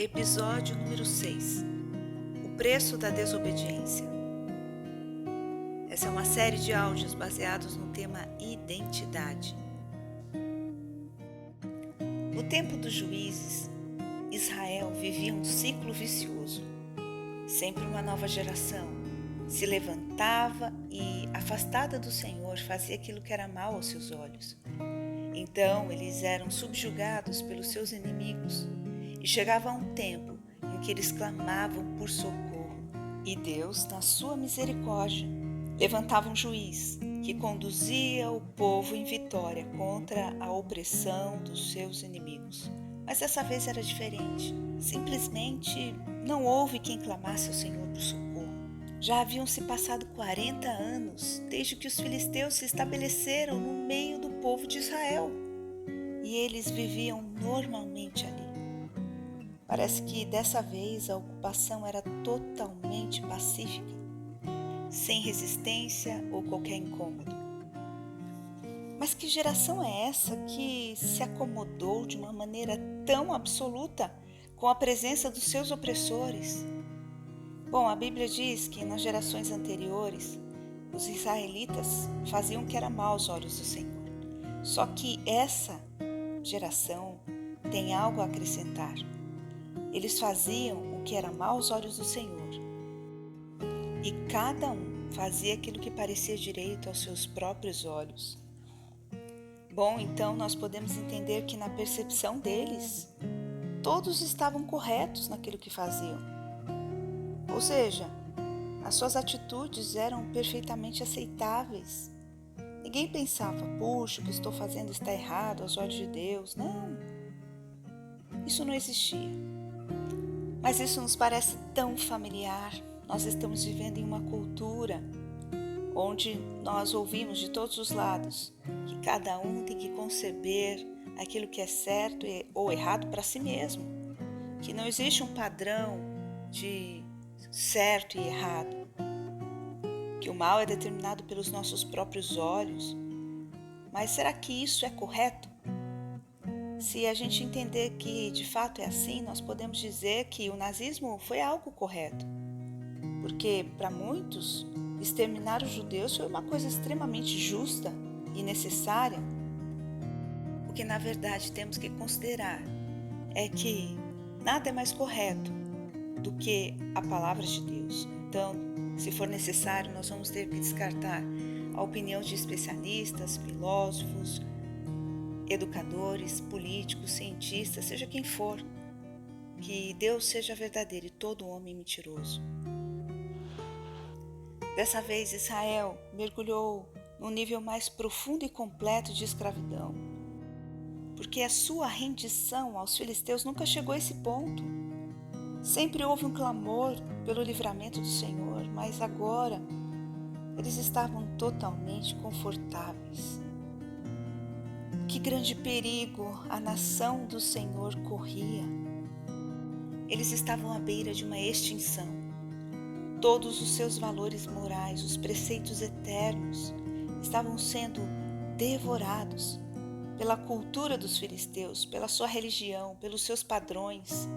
Episódio número 6. O preço da desobediência. Essa é uma série de áudios baseados no tema identidade. No tempo dos juízes, Israel vivia um ciclo vicioso. Sempre uma nova geração se levantava e, afastada do Senhor, fazia aquilo que era mal aos seus olhos. Então eles eram subjugados pelos seus inimigos e chegava um tempo em que eles clamavam por socorro. E Deus, na sua misericórdia, levantava um juiz que conduzia o povo em vitória contra a opressão dos seus inimigos. Mas dessa vez era diferente. Simplesmente não houve quem clamasse ao Senhor por socorro. Já haviam se passado 40 anos desde que os filisteus se estabeleceram no meio do povo de Israel. E eles viviam normalmente ali. Parece que dessa vez a ocupação era totalmente pacífica, sem resistência ou qualquer incômodo. Mas que geração é essa que se acomodou de uma maneira tão absoluta com a presença dos seus opressores? Bom, a Bíblia diz que nas gerações anteriores, os israelitas faziam o que era mal aos olhos do Senhor. Só que essa geração tem algo a acrescentar. Eles faziam o que era mal aos olhos do Senhor. E cada um fazia aquilo que parecia direito aos seus próprios olhos. Bom, então nós podemos entender que na percepção deles, todos estavam corretos naquilo que faziam. Ou seja, as suas atitudes eram perfeitamente aceitáveis. Ninguém pensava, puxa, o que estou fazendo está errado aos olhos de Deus. Não, isso não existia. Mas isso nos parece tão familiar. Nós estamos vivendo em uma cultura onde nós ouvimos de todos os lados que cada um tem que conceber aquilo que é certo ou errado para si mesmo. Que não existe um padrão de certo e errado. Que o mal é determinado pelos nossos próprios olhos. Mas será que isso é correto? Se a gente entender que de fato é assim, nós podemos dizer que o nazismo foi algo correto. Porque para muitos, exterminar os judeus foi uma coisa extremamente justa e necessária. O que na verdade temos que considerar é que nada é mais correto do que a palavra de Deus. Então, se for necessário, nós vamos ter que descartar a opinião de especialistas, filósofos, educadores, políticos, cientistas, seja quem for, que Deus seja verdadeiro e todo homem mentiroso. Dessa vez Israel mergulhou num nível mais profundo e completo de escravidão, porque a sua rendição aos filisteus nunca chegou a esse ponto. Sempre houve um clamor pelo livramento do Senhor, mas agora eles estavam totalmente confortáveis. Que grande perigo a nação do Senhor corria. Eles estavam à beira de uma extinção. Todos os seus valores morais, os preceitos eternos, estavam sendo devorados pela cultura dos filisteus, pela sua religião, pelos seus padrões.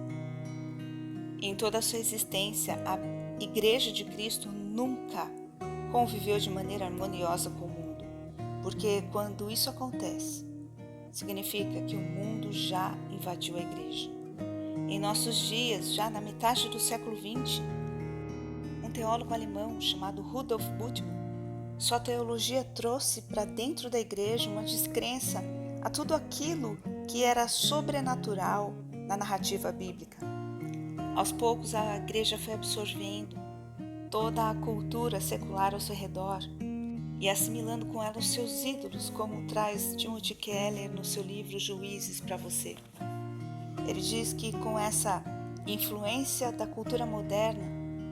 Em toda a sua existência, a Igreja de Cristo nunca conviveu de maneira harmoniosa com o mundo, porque quando isso acontece, significa que o mundo já invadiu a igreja. Em nossos dias, já na metade do século XX, um teólogo alemão chamado Rudolf Bultmann, sua teologia trouxe para dentro da igreja uma descrença a tudo aquilo que era sobrenatural na narrativa bíblica. Aos poucos, a igreja foi absorvendo toda a cultura secular ao seu redor e assimilando com ela os seus ídolos, como traz Timothy Keller no seu livro Juízes para você. Ele diz que com essa influência da cultura moderna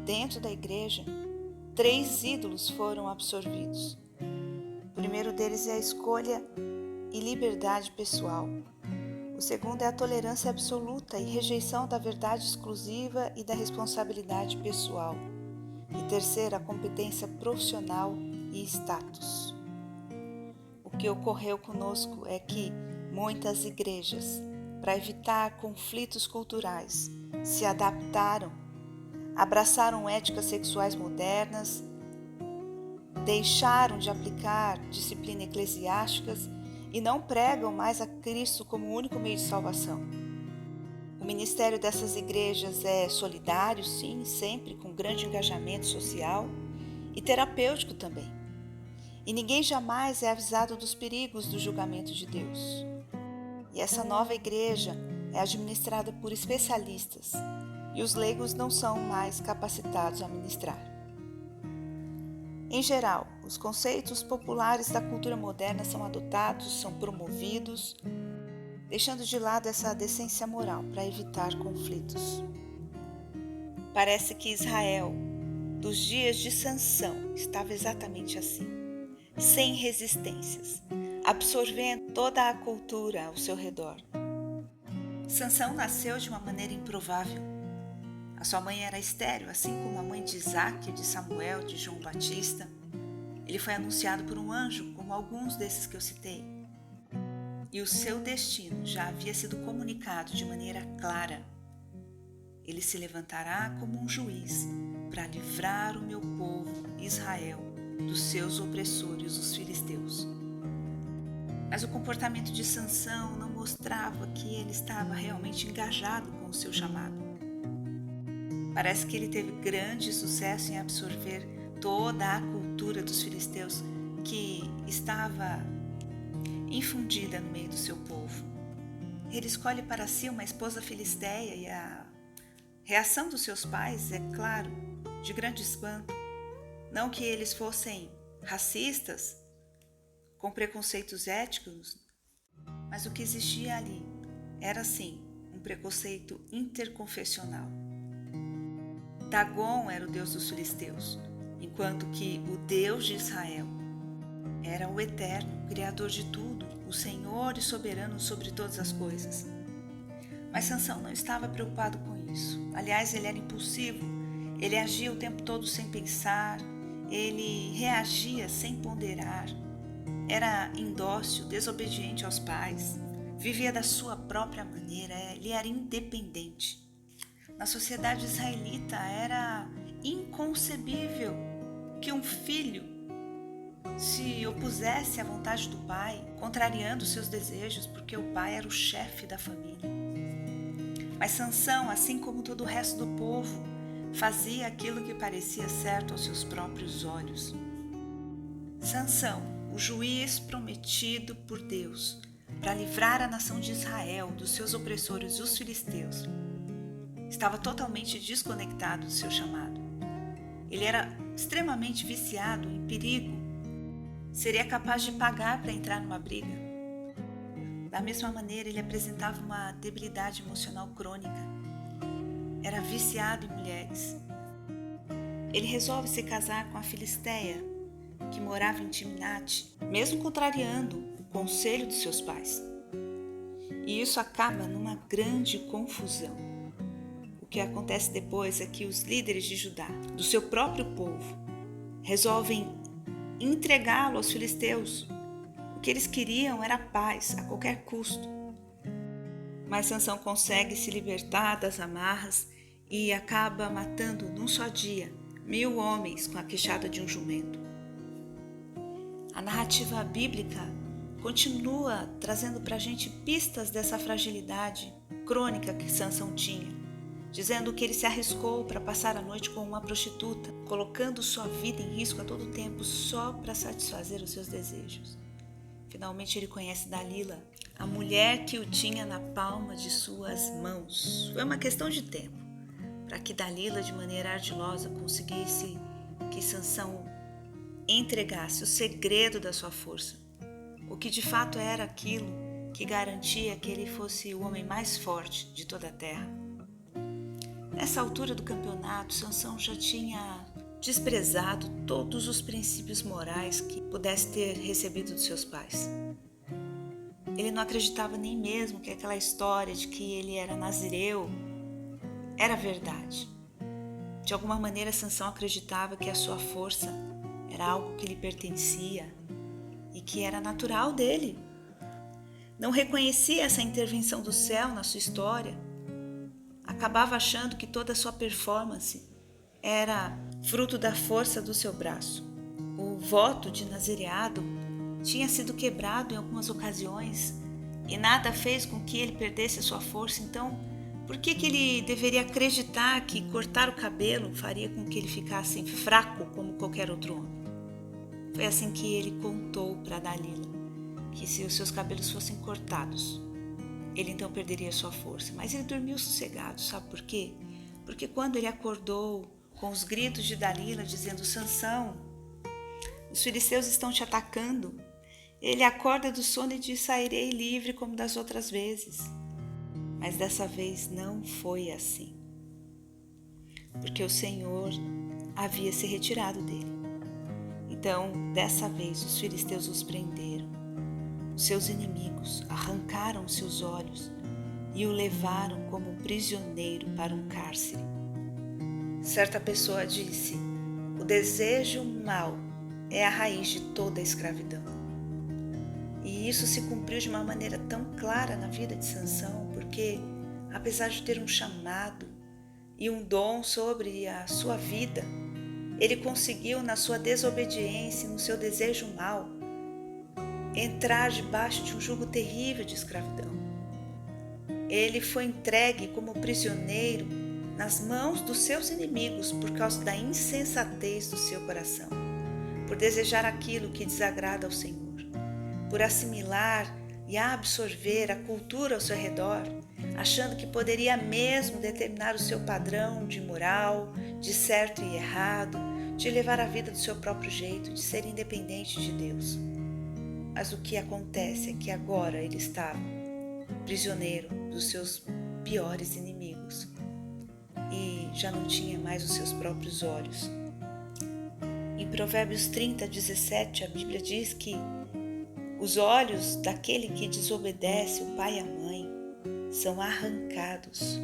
dentro da igreja, 3 ídolos foram absorvidos. O primeiro deles é a escolha e liberdade pessoal. O segundo é a tolerância absoluta e rejeição da verdade exclusiva e da responsabilidade pessoal. E terceiro, a competência profissional e status. O que ocorreu conosco é que muitas igrejas, para evitar conflitos culturais, se adaptaram, abraçaram éticas sexuais modernas, deixaram de aplicar disciplinas eclesiásticas e não pregam mais a Cristo como o único meio de salvação. O ministério dessas igrejas é solidário, sim, sempre com grande engajamento social e terapêutico também. E ninguém jamais é avisado dos perigos do julgamento de Deus. E essa nova igreja é administrada por especialistas e os leigos não são mais capacitados a ministrar. Em geral, os conceitos populares da cultura moderna são adotados, são promovidos, deixando de lado essa decência moral para evitar conflitos. Parece que Israel, dos dias de Sansão, estava exatamente assim, sem resistências, absorvendo toda a cultura ao seu redor. Sansão nasceu de uma maneira improvável. A sua mãe era estéril, assim como a mãe de Isaac, de Samuel, de João Batista. Ele foi anunciado por um anjo, como alguns desses que eu citei. E o seu destino já havia sido comunicado de maneira clara. Ele se levantará como um juiz para livrar o meu povo, Israel, dos seus opressores, os filisteus. Mas o comportamento de Sansão não mostrava que ele estava realmente engajado com o seu chamado. Parece que ele teve grande sucesso em absorver toda a cultura dos filisteus que estava infundida no meio do seu povo. Ele escolhe para si uma esposa filisteia e a reação dos seus pais é, claro, de grande espanto. Não que eles fossem racistas, com preconceitos étnicos, mas o que existia ali era, sim, um preconceito interconfessional. Dagon era o deus dos filisteus, enquanto que o Deus de Israel era o eterno, criador de tudo, o Senhor e soberano sobre todas as coisas. Mas Sansão não estava preocupado com isso. Aliás, ele era impulsivo, ele agia o tempo todo sem pensar, ele reagia sem ponderar, era indócil, desobediente aos pais, vivia da sua própria maneira, ele era independente. Na sociedade israelita era inconcebível que um filho se opusesse à vontade do pai, contrariando seus desejos, porque o pai era o chefe da família. Mas Sansão, assim como todo o resto do povo, fazia aquilo que parecia certo aos seus próprios olhos. Sansão, o juiz prometido por Deus para livrar a nação de Israel dos seus opressores, os filisteus, estava totalmente desconectado do seu chamado. Ele era extremamente viciado em perigo. Seria capaz de pagar para entrar numa briga. Da mesma maneira, ele apresentava uma debilidade emocional crônica. Era viciado em mulheres. Ele resolve se casar com a filisteia, que morava em Timnate, mesmo contrariando o conselho dos seus pais. E isso acaba numa grande confusão. O que acontece depois é que os líderes de Judá, do seu próprio povo, resolvem entregá-lo aos filisteus. O que eles queriam era paz a qualquer custo. Mas Sansão consegue se libertar das amarras e acaba matando num só dia 1000 homens com a queixada de um jumento. A narrativa bíblica continua trazendo para a gente pistas dessa fragilidade crônica que Sansão tinha, dizendo que ele se arriscou para passar a noite com uma prostituta, colocando sua vida em risco a todo tempo só para satisfazer os seus desejos. Finalmente ele conhece Dalila, a mulher que o tinha na palma de suas mãos. Foi uma questão de tempo para que Dalila, de maneira ardilosa, conseguisse que Sansão entregasse o segredo da sua força, o que de fato era aquilo que garantia que ele fosse o homem mais forte de toda a terra. Nessa altura do campeonato, Sansão já tinha desprezado todos os princípios morais que pudesse ter recebido dos seus pais. Ele não acreditava nem mesmo que aquela história de que ele era nazireu era verdade. De alguma maneira, Sansão acreditava que a sua força era algo que lhe pertencia e que era natural dele. Não reconhecia essa intervenção do céu na sua história. A acabava achando que toda a sua performance era fruto da força do seu braço. O voto de nazireado tinha sido quebrado em algumas ocasiões e nada fez com que ele perdesse a sua força. Então, por que ele deveria acreditar que cortar o cabelo faria com que ele ficasse fraco como qualquer outro homem? Foi assim que ele contou para Dalila que se os seus cabelos fossem cortados, ele então perderia sua força. Mas ele dormiu sossegado, sabe por quê? Porque quando ele acordou com os gritos de Dalila dizendo: Sansão, os filisteus estão te atacando, ele acorda do sono e diz: sairei livre como das outras vezes. Mas dessa vez não foi assim, porque o Senhor havia se retirado dele. Então, dessa vez, os filisteus os prenderam. Os seus inimigos arrancaram seus olhos e o levaram como um prisioneiro para um cárcere. Certa pessoa disse: o desejo mau é a raiz de toda a escravidão. E isso se cumpriu de uma maneira tão clara na vida de Sansão, porque apesar de ter um chamado e um dom sobre a sua vida, ele conseguiu, na sua desobediência, no seu desejo mau, entrar debaixo de um jugo terrível de escravidão. Ele foi entregue como prisioneiro nas mãos dos seus inimigos por causa da insensatez do seu coração, por desejar aquilo que desagrada ao Senhor, por assimilar e absorver a cultura ao seu redor, achando que poderia mesmo determinar o seu padrão de moral, de certo e errado, de levar a vida do seu próprio jeito, de ser independente de Deus. Mas o que acontece é que agora ele estava prisioneiro dos seus piores inimigos e já não tinha mais os seus próprios olhos. Em Provérbios 30:17, a Bíblia diz que os olhos daquele que desobedece o pai e a mãe são arrancados.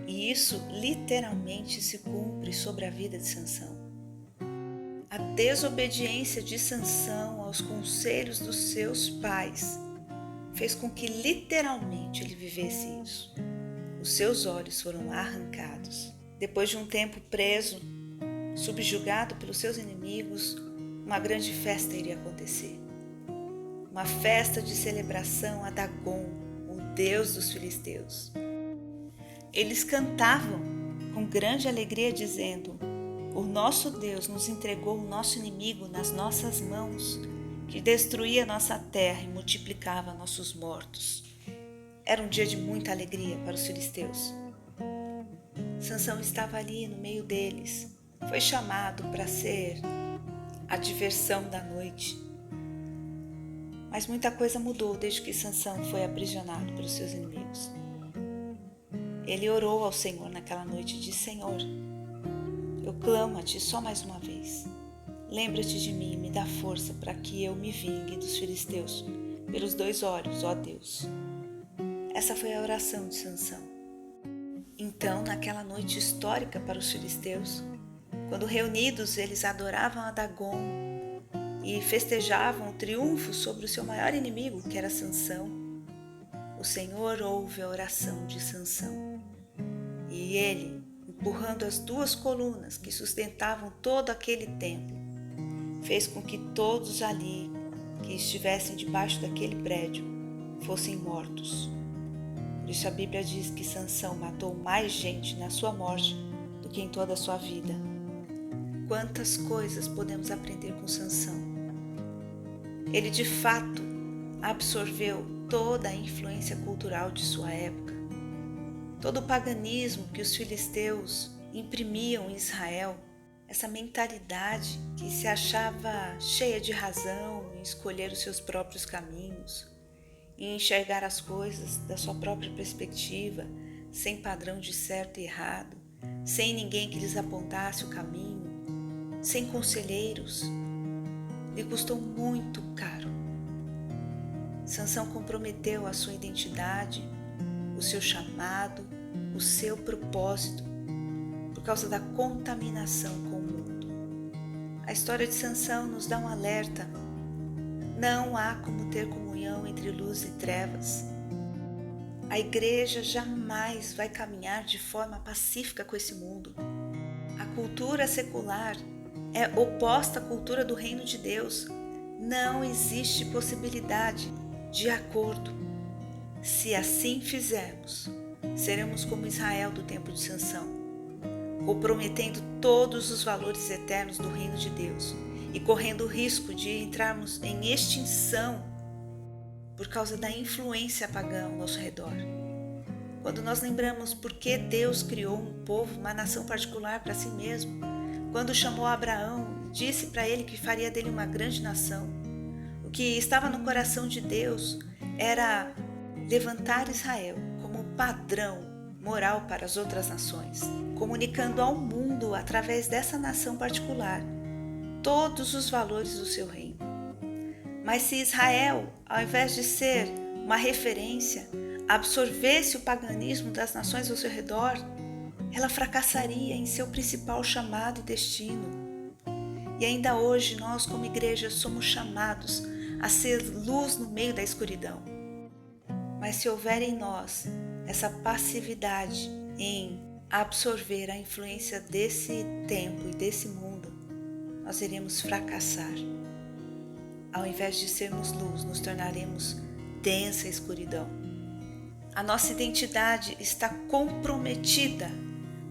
E isso literalmente se cumpre sobre a vida de Sansão. A desobediência de Sansão aos conselhos dos seus pais fez com que literalmente ele vivesse isso. Os seus olhos foram arrancados. Depois de um tempo preso, subjugado pelos seus inimigos, uma grande festa iria acontecer. Uma festa de celebração a Dagon, o deus dos filisteus. Eles cantavam com grande alegria dizendo: o nosso Deus nos entregou o nosso inimigo nas nossas mãos, que destruía nossa terra e multiplicava nossos mortos. Era um dia de muita alegria para os filisteus. Sansão estava ali no meio deles. Foi chamado para ser a diversão da noite. Mas muita coisa mudou desde que Sansão foi aprisionado pelos seus inimigos. Ele orou ao Senhor naquela noite e disse: Senhor, eu clamo a Ti só mais uma vez. Lembra-te de mim e me dá força para que eu me vingue dos filisteus pelos 2 olhos, ó Deus. Essa foi a oração de Sansão. Então, naquela noite histórica para os filisteus, quando reunidos eles adoravam a Dagon e festejavam o triunfo sobre o seu maior inimigo, que era Sansão, o Senhor ouve a oração de Sansão. E ele, empurrando as 2 colunas que sustentavam todo aquele templo, fez com que todos ali que estivessem debaixo daquele prédio fossem mortos. Por isso a Bíblia diz que Sansão matou mais gente na sua morte do que em toda a sua vida. Quantas coisas podemos aprender com Sansão? Ele de fato absorveu toda a influência cultural de sua época, todo o paganismo que os filisteus imprimiam em Israel, essa mentalidade que se achava cheia de razão em escolher os seus próprios caminhos, em enxergar as coisas da sua própria perspectiva, sem padrão de certo e errado, sem ninguém que lhes apontasse o caminho, sem conselheiros, lhe custou muito caro. Sansão comprometeu a sua identidade, o seu chamado, o seu propósito, por causa da contaminação com o mundo. A história de Sansão nos dá um alerta. Não há como ter comunhão entre luz e trevas. A igreja jamais vai caminhar de forma pacífica com esse mundo. A cultura secular é oposta à cultura do reino de Deus. Não existe possibilidade de acordo. Se assim fizermos, seremos como Israel do tempo de Sansão, comprometendo todos os valores eternos do reino de Deus e correndo o risco de entrarmos em extinção por causa da influência pagã ao nosso redor. Quando nós lembramos por que Deus criou um povo, uma nação particular para si mesmo, quando chamou Abraão, disse para ele que faria dele uma grande nação, o que estava no coração de Deus era levantar Israel como padrão moral para as outras nações, comunicando ao mundo, através dessa nação particular, todos os valores do seu reino. Mas se Israel, ao invés de ser uma referência, absorvesse o paganismo das nações ao seu redor, ela fracassaria em seu principal chamado e destino. E ainda hoje nós, como igreja, somos chamados a ser luz no meio da escuridão. Mas se houver em nós essa passividade em absorver a influência desse tempo e desse mundo, nós iremos fracassar. Ao invés de sermos luz, nos tornaremos densa escuridão. A nossa identidade está comprometida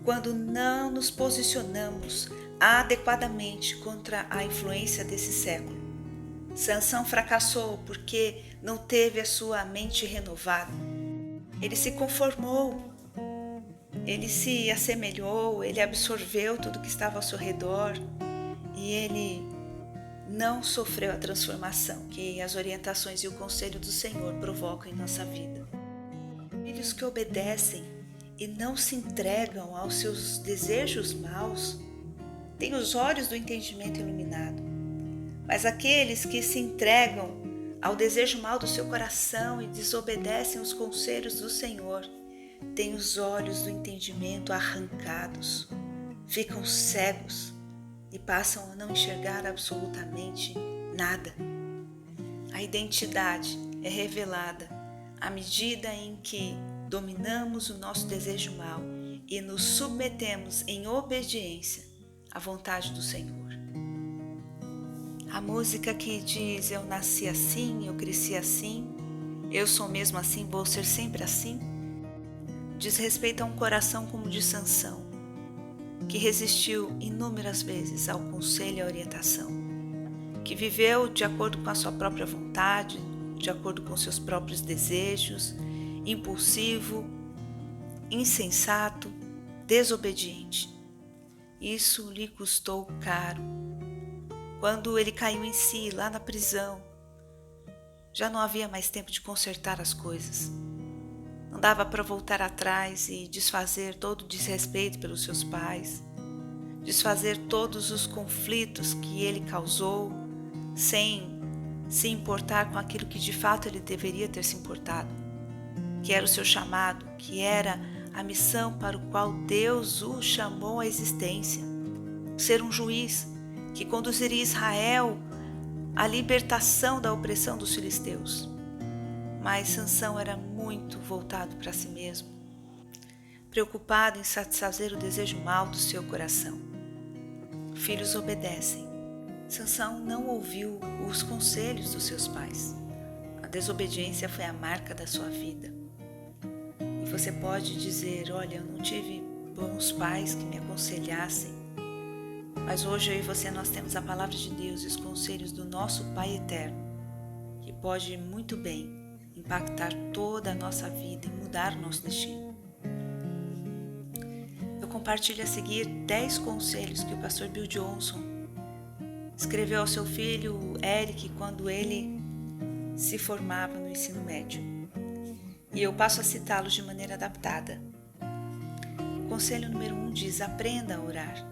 quando não nos posicionamos adequadamente contra a influência desse século. Sansão fracassou porque não teve a sua mente renovada. Ele se conformou, ele se assemelhou, ele absorveu tudo que estava ao seu redor e ele não sofreu a transformação que as orientações e o conselho do Senhor provocam em nossa vida. Filhos que obedecem e não se entregam aos seus desejos maus têm os olhos do entendimento iluminado. Mas aqueles que se entregam ao desejo mau do seu coração e desobedecem os conselhos do Senhor têm os olhos do entendimento arrancados, ficam cegos e passam a não enxergar absolutamente nada. A identidade é revelada à medida em que dominamos o nosso desejo mau e nos submetemos em obediência à vontade do Senhor. A música que diz: eu nasci assim, eu cresci assim, eu sou mesmo assim, vou ser sempre assim, diz respeito a um coração como o de Sansão, que resistiu inúmeras vezes ao conselho e à orientação, que viveu de acordo com a sua própria vontade, de acordo com seus próprios desejos, impulsivo, insensato, desobediente. Isso lhe custou caro. Quando ele caiu em si lá na prisão, já não havia mais tempo de consertar as coisas. Não dava para voltar atrás e desfazer todo o desrespeito pelos seus pais, desfazer todos os conflitos que ele causou, sem se importar com aquilo que de fato ele deveria ter se importado, que era o seu chamado, que era a missão para o qual Deus o chamou à existência, ser um juiz que conduziria Israel à libertação da opressão dos filisteus. Mas Sansão era muito voltado para si mesmo, preocupado em satisfazer o desejo mau do seu coração. Filhos obedecem. Sansão não ouviu os conselhos dos seus pais. A desobediência foi a marca da sua vida. E você pode dizer: olha, eu não tive bons pais que me aconselhassem. Mas hoje eu e você, nós temos a palavra de Deus e os conselhos do nosso Pai Eterno, que pode muito bem impactar toda a nossa vida e mudar o nosso destino. Eu compartilho a seguir 10 conselhos que o pastor Bill Johnson escreveu ao seu filho Eric quando ele se formava no ensino médio. E eu passo a citá-los de maneira adaptada. O conselho número 1 diz: aprenda a orar.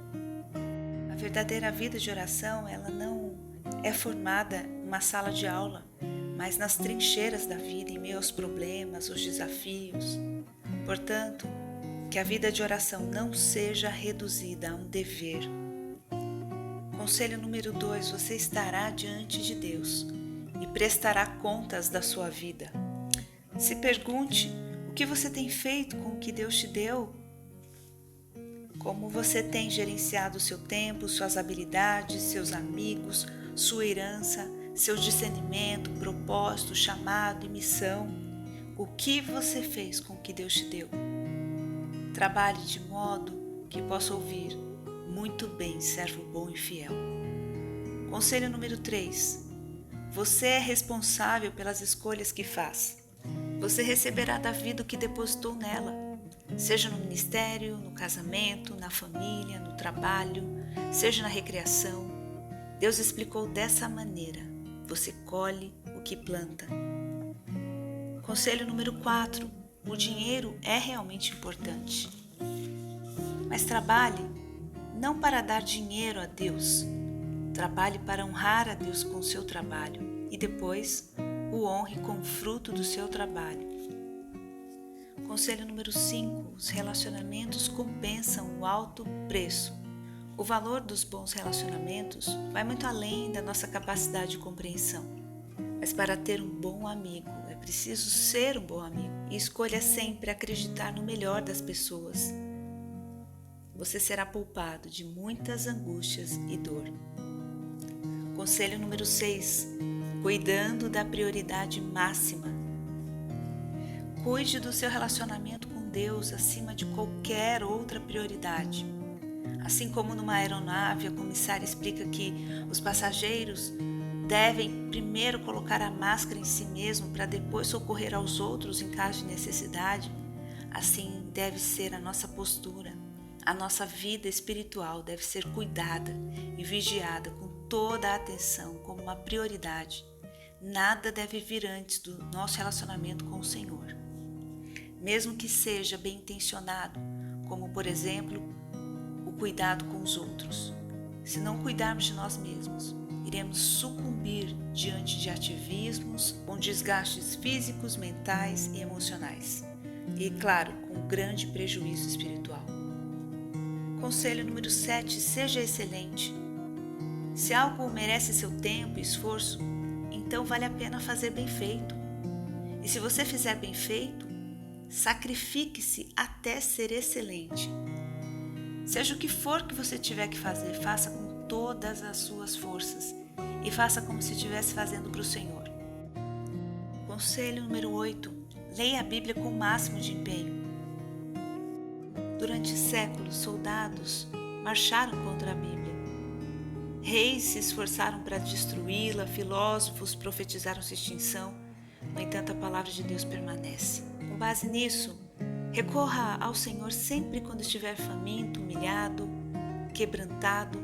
A verdadeira vida de oração, ela não é formada numa sala de aula, mas nas trincheiras da vida, em meio aos problemas, aos desafios. Portanto, que a vida de oração não seja reduzida a um dever. Conselho número 2, você estará diante de Deus e prestará contas da sua vida. Se pergunte O que você tem feito com o que Deus te deu? Como você tem gerenciado o seu tempo, suas habilidades, seus amigos, sua herança, seu discernimento, propósito, chamado e missão? O que você fez com o que Deus te deu? Trabalhe de modo que possa ouvir: muito bem, servo bom e fiel. Conselho número 3. Você é responsável pelas escolhas que faz. Você receberá da vida o que depositou nela, seja no ministério, no casamento, na família, no trabalho, seja na recreação. Deus explicou dessa maneira: você colhe o que planta. Conselho número 4. O dinheiro é realmente importante. Mas trabalhe não para dar dinheiro a Deus. Trabalhe para honrar a Deus com o seu trabalho e depois o honre com o fruto do seu trabalho. Conselho número 5. Os relacionamentos compensam o alto preço. O valor dos bons relacionamentos vai muito além da nossa capacidade de compreensão. Mas para ter um bom amigo, é preciso ser um bom amigo e escolha sempre acreditar no melhor das pessoas. Você será poupado de muitas angústias e dor. Conselho número 6. Cuidando da prioridade máxima. Cuide do seu relacionamento com Deus acima de qualquer outra prioridade. Assim como numa aeronave, a comissária explica que os passageiros devem primeiro colocar a máscara em si mesmo para depois socorrer aos outros em caso de necessidade, assim deve ser a nossa postura. A nossa vida espiritual deve ser cuidada e vigiada com toda a atenção como uma prioridade. Nada deve vir antes do nosso relacionamento com o Senhor. Mesmo que seja bem intencionado, como por exemplo, o cuidado com os outros. Se não cuidarmos de nós mesmos, iremos sucumbir diante de ativismos com desgastes físicos, mentais e emocionais. E, claro, com grande prejuízo espiritual. Conselho número 7. Seja excelente. Se algo merece seu tempo e esforço, então vale a pena fazer bem feito. E se você fizer bem feito, sacrifique-se até ser excelente. Seja o que for que você tiver que fazer, faça com todas as suas forças e faça como se estivesse fazendo para o Senhor. Conselho número 8. Leia a Bíblia com o máximo de empenho. Durante séculos, soldados marcharam contra a Bíblia. Reis se esforçaram para destruí-la, filósofos profetizaram sua extinção. No entanto, a palavra de Deus permanece. Com base nisso, recorra ao Senhor sempre quando estiver faminto, humilhado, quebrantado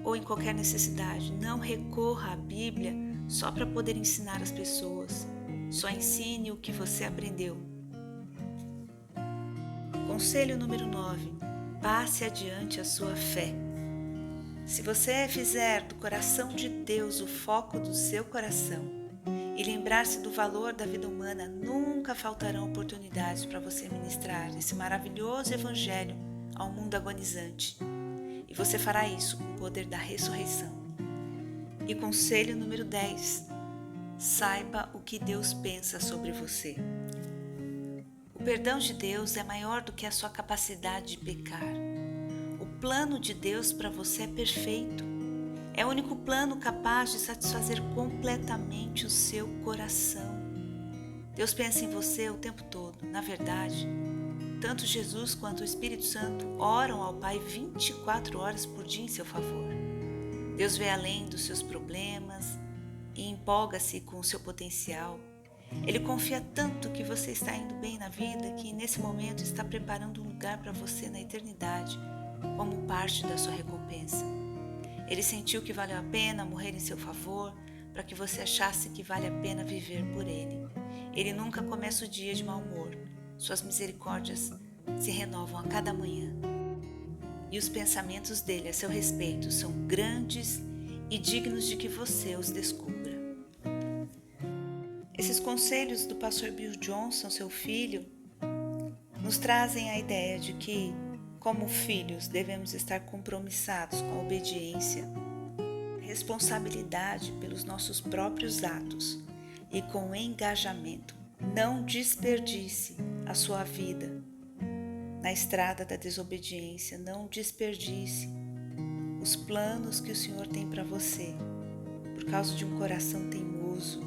ou em qualquer necessidade. Não recorra à Bíblia só para poder ensinar as pessoas. Só ensine o que você aprendeu. Conselho número 9. Passe adiante a sua fé. Se você fizer do coração de Deus o foco do seu coração e lembrar-se do valor da vida humana, nunca faltarão oportunidades para você ministrar esse maravilhoso evangelho ao mundo agonizante. E você fará isso com o poder da ressurreição. E conselho número 10. Saiba o que Deus pensa sobre você. O perdão de Deus é maior do que a sua capacidade de pecar. O plano de Deus para você é perfeito. É o único plano capaz de satisfazer completamente o seu coração. Deus pensa em você o tempo todo. Na verdade, tanto Jesus quanto o Espírito Santo oram ao Pai 24 horas por dia em seu favor. Deus vê além dos seus problemas e empolga-se com o seu potencial. Ele confia tanto que você está indo bem na vida que nesse momento está preparando um lugar para você na eternidade como parte da sua recompensa. Ele sentiu que valeu a pena morrer em seu favor para que você achasse que vale a pena viver por ele. Ele nunca começa o dia de mau humor. Suas misericórdias se renovam a cada manhã. E os pensamentos dele a seu respeito são grandes e dignos de que você os descubra. Esses conselhos do pastor Bill Johnson, seu filho, nos trazem a ideia de que, como filhos, devemos estar compromissados com a obediência, responsabilidade pelos nossos próprios atos e com engajamento. Não desperdice a sua vida na estrada da desobediência. Não desperdice os planos que o Senhor tem para você por causa de um coração teimoso.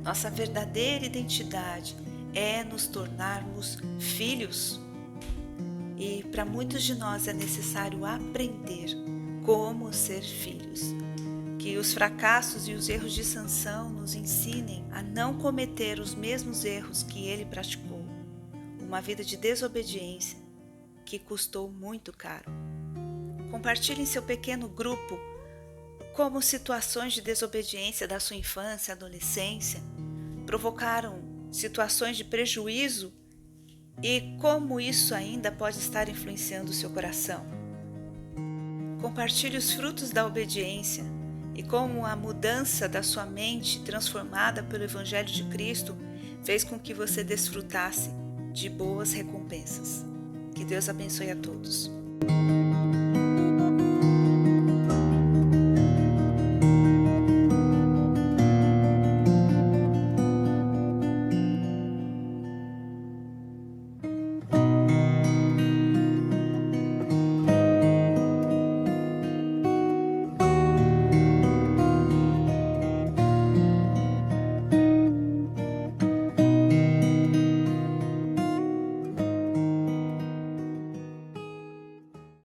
Nossa verdadeira identidade é nos tornarmos filhos. E para muitos de nós é necessário aprender como ser filhos. Que os fracassos e os erros de Sansão nos ensinem a não cometer os mesmos erros que ele praticou. Uma vida de desobediência que custou muito caro. Compartilhe em seu pequeno grupo como situações de desobediência da sua infância e adolescência provocaram situações de prejuízo e como isso ainda pode estar influenciando o seu coração. Compartilhe os frutos da obediência e como a mudança da sua mente transformada pelo Evangelho de Cristo fez com que você desfrutasse de boas recompensas. Que Deus abençoe a todos.